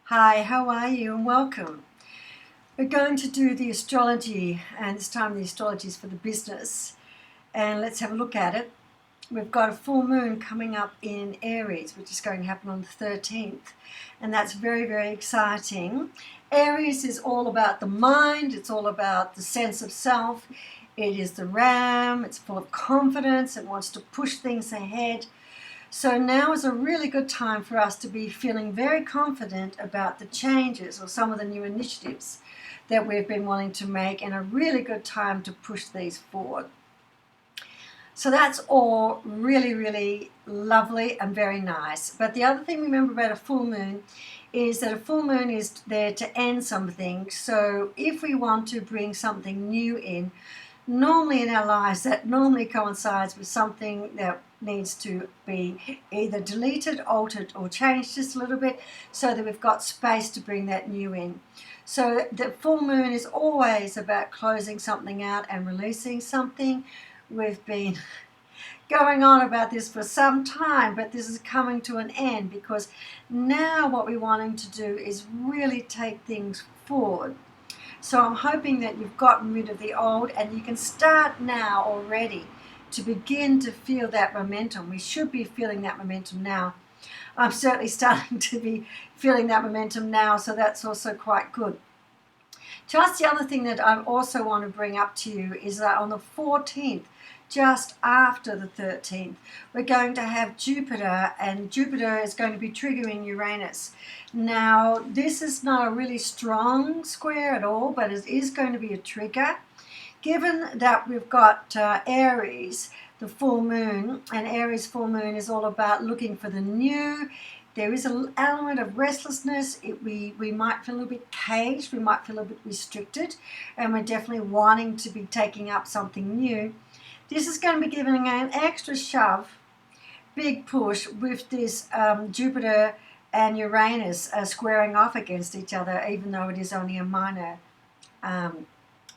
Hi, how are you and welcome. We're going to do the astrology, and this time the astrology is for the business. And let's have a look at it. We've got a full moon coming up in Aries, which is going to happen on the 13th, and that's very, very exciting. Aries is all about the mind, it's all about the sense of self. It is the ram, it's full of confidence, it wants to push things ahead. So now is a really good time for us to be feeling very confident about the changes or some of the new initiatives that we've been wanting to make, and a really good time to push these forward. So that's all really, really lovely and very nice. But the other thing to remember about a full moon is that a full moon is there to end something. So if we want to bring something new in, normally in our lives, that normally coincides with something that needs to be either deleted, altered, or changed just a little bit so that we've got space to bring that new in. So the full moon is always about closing something out and releasing something. We've been going on about this for some time, but this is coming to an end because now what we're wanting to do is really take things forward. So I'm hoping that you've gotten rid of the old and you can start now already to begin to feel that momentum. We should be feeling that momentum now. I'm certainly starting to be feeling that momentum now, so that's also quite good. Just the other thing that I also want to bring up to you is that on the 14th, just after the 13th, we're going to have Jupiter, and Jupiter is going to be triggering Uranus. Now, this is not a really strong square at all, but it is going to be a trigger. Given that we've got Aries, the full moon, and Aries full moon is all about looking for the new. There is an element of restlessness. We might feel a little bit caged, we might feel a bit restricted, and we're definitely wanting to be taking up something new. This is going to be giving an extra shove, big push with this Jupiter and Uranus squaring off against each other, even though it is only a minor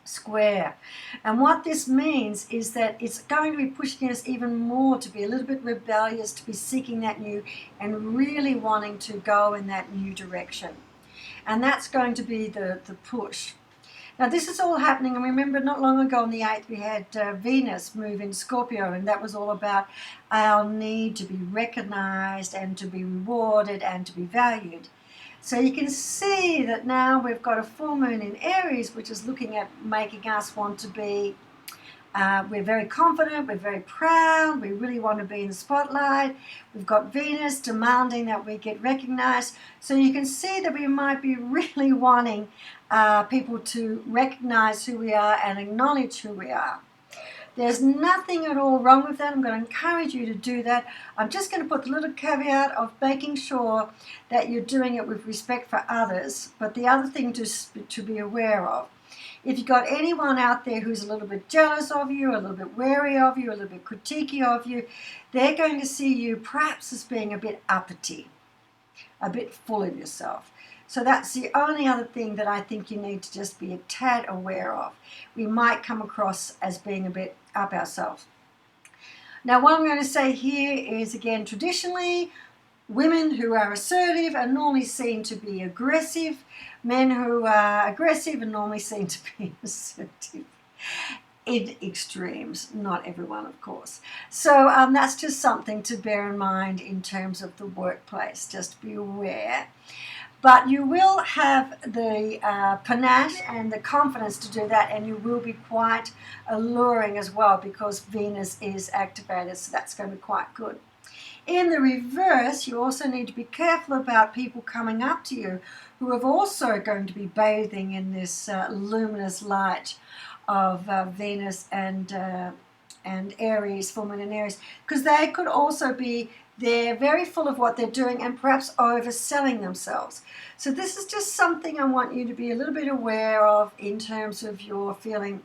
square. And what this means is that it's going to be pushing us even more to be a little bit rebellious, to be seeking that new and really wanting to go in that new direction. And that's going to be the push. Now, this is all happening, and remember not long ago on the 8th we had Venus move into Scorpio, and that was all about our need to be recognized and to be rewarded and to be valued. So you can see that now we've got a full moon in Aries, which is looking at making us want to be, we're very confident, we're very proud, we really want to be in the spotlight. We've got Venus demanding that we get recognized. So you can see that we might be really wanting people to recognize who we are and acknowledge who we are. There's nothing at all wrong with that. I'm going to encourage you to do that. I'm just going to put the little caveat of making sure that you're doing it with respect for others. But the other thing to be aware of, if you've got anyone out there who's a little bit jealous of you, a little bit wary of you, a little bit critiquey of you, they're going to see you perhaps as being a bit uppity, a bit full of yourself. So that's the only other thing that I think you need to just be a tad aware of. We might come across as being a bit up ourselves. Now, what I'm going to say here is, again, traditionally, women who are assertive are normally seen to be aggressive. Men who are aggressive are normally seen to be assertive. In extremes, not everyone, of course. So that's just something to bear in mind in terms of the workplace. Just be aware. But you will have the panache and the confidence to do that, and you will be quite alluring as well because Venus is activated, so that's going to be quite good. In the reverse, you also need to be careful about people coming up to you who are also going to be bathing in this luminous light of Venus and Aries, full moon in Aries, because they could also be, they're very full of what they're doing and perhaps overselling themselves. So this is just something I want you to be a little bit aware of in terms of your feeling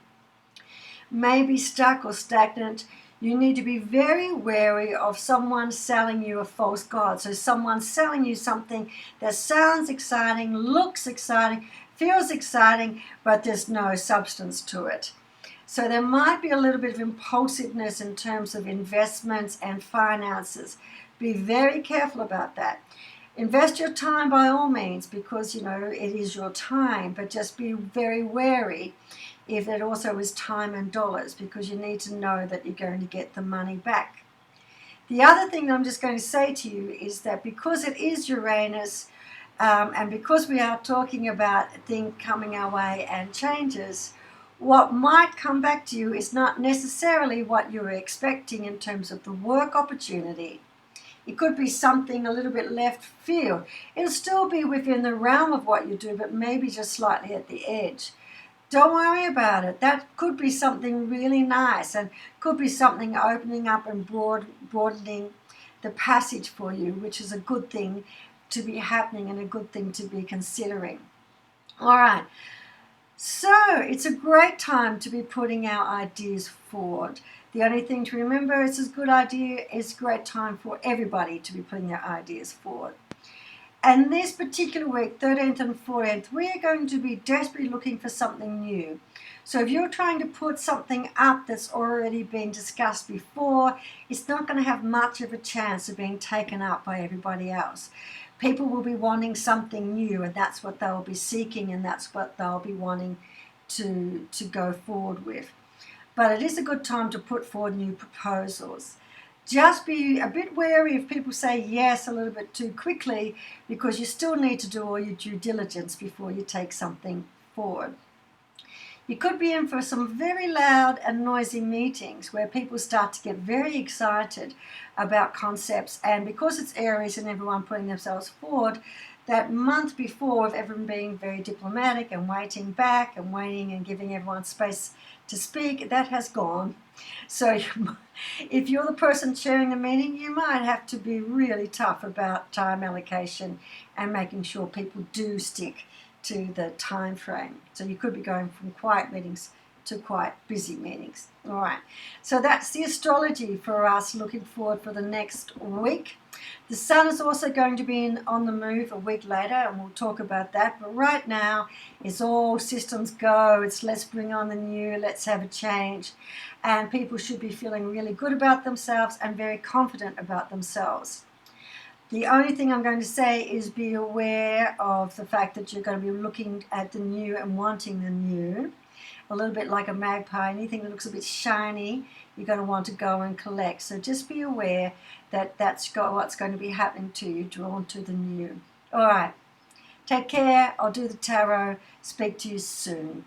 maybe stuck or stagnant. You need to be very wary of someone selling you a false god. So someone selling you something that sounds exciting, looks exciting, feels exciting, but there's no substance to it. So there might be a little bit of impulsiveness in terms of investments and finances. Be very careful about that. Invest your time by all means, because you know it is your time, but just be very wary if it also is time and dollars, because you need to know that you're going to get the money back. The other thing I'm just going to say to you is that because it is Uranus, and because we are talking about things coming our way and changes, what might come back to you is not necessarily what you were expecting in terms of the work opportunity. It could be something a little bit left field. It'll still be within the realm of what you do, but maybe just slightly at the edge. Don't worry about it. That could be something really nice, and could be something opening up and broadening the passage for you, which is a good thing to be happening and a good thing to be considering. All right. So it's a great time to be putting our ideas forward. The only thing to remember is a great time for everybody to be putting their ideas forward. And this particular week, 13th and 14th, we are going to be desperately looking for something new. So if you're trying to put something up that's already been discussed before, it's not going to have much of a chance of being taken up by everybody else. People will be wanting something new, and that's what they'll be seeking, and that's what they'll be wanting to go forward with. But it is a good time to put forward new proposals. Just be a bit wary if people say yes a little bit too quickly, because you still need to do all your due diligence before you take something forward. You could be in for some very loud and noisy meetings where people start to get very excited about concepts, and because it's Aries and everyone putting themselves forward, that month before of everyone being very diplomatic and waiting back and waiting and giving everyone space to speak, that has gone. So if you're the person chairing the meeting, you might have to be really tough about time allocation and making sure people do stick to the time frame. So you could be going from quiet meetings to quite busy meetings. All right, so that's the astrology for us looking forward for the next week. The sun is also going to be on the move a week later, and we'll talk about that. But right now, it's all systems go. It's let's bring on the new, let's have a change. And people should be feeling really good about themselves and very confident about themselves. The only thing I'm going to say is be aware of the fact that you're going to be looking at the new and wanting the new. A little bit like a magpie, anything that looks a bit shiny, you're going to want to go and collect. So just be aware that that's what's going to be happening to you, drawn to the new. All right, take care. I'll do the tarot. Speak to you soon.